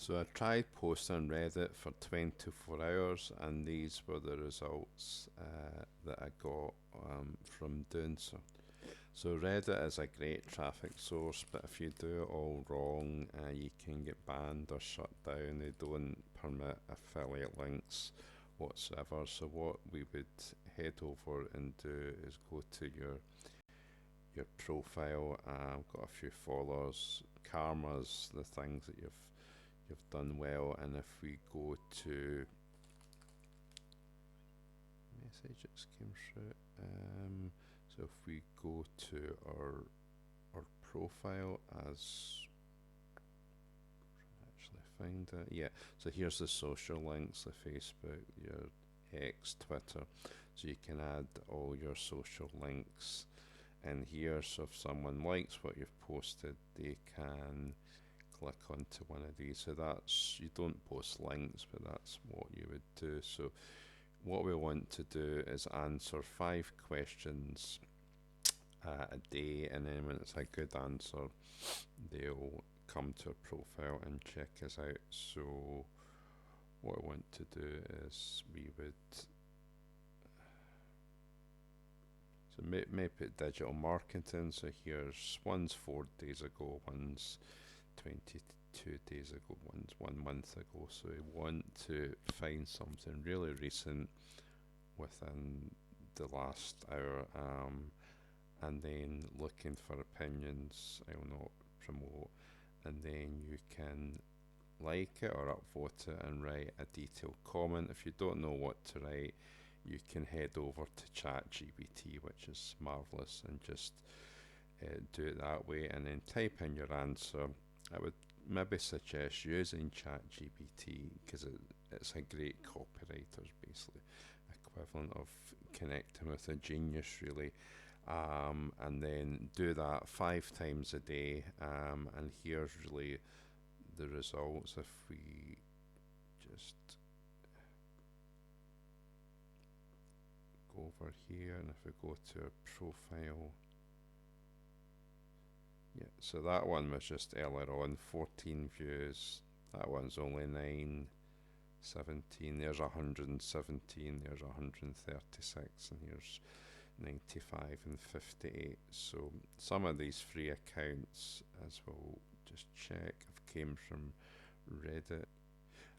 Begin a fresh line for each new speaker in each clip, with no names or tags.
So I tried posting on Reddit for 24 hours, and these were the results that I got from doing so. So Reddit is a great traffic source, but if you do it all wrong, you can get banned or shut down. They don't permit affiliate links whatsoever. So what we would head over and do is go to your profile. Got a few followers, karmas, the things that you've done well, and if we go to message that came through, so if we go to our profile as actually find it, yeah. So here's the social links: the Facebook, your X, Twitter. So you can add all your social links in here. So if someone likes what you've posted, they can click onto one of these. So that's, you don't post links, but that's what you would do. So what we want to do is answer 5 questions a day, and then when it's a good answer, they'll come to a profile and check us out. So what I want to do is we would, so maybe put digital marketing. So here's one's 4 days ago, one's 22 days ago, one's 1 month ago. So we want to find something really recent within the last hour, and then looking for opinions. I will not promote, and then you can like it or upvote it and write a detailed comment. If you don't know what to write, you can head over to ChatGPT, which is marvelous, and just do it that way, and then type in your answer. I would maybe suggest using ChatGPT because it's a great copywriter, basically equivalent of connecting with a genius, really. And then do that 5 times a day, and here's really the results. If we just go over here, and if we go to our profile, yeah, so that one was just earlier on, 14 views. That one's only 9, 17. There's 117, there's 136, and here's 95 and 58. So some of these free accounts, as we'll just check, have came from Reddit.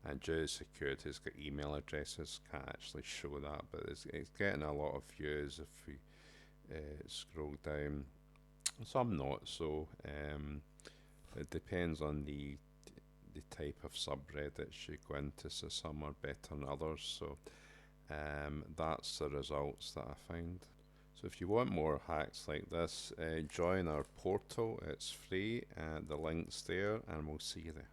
And due to security, it's got email addresses, can't actually show that, but it's getting a lot of views if we scroll down. Some not, so it depends on the type of subreddits you go into, so some are better than others. So that's the results that I found. So if you want more hacks like this, join our portal. It's free, the link's there, and we'll see you there.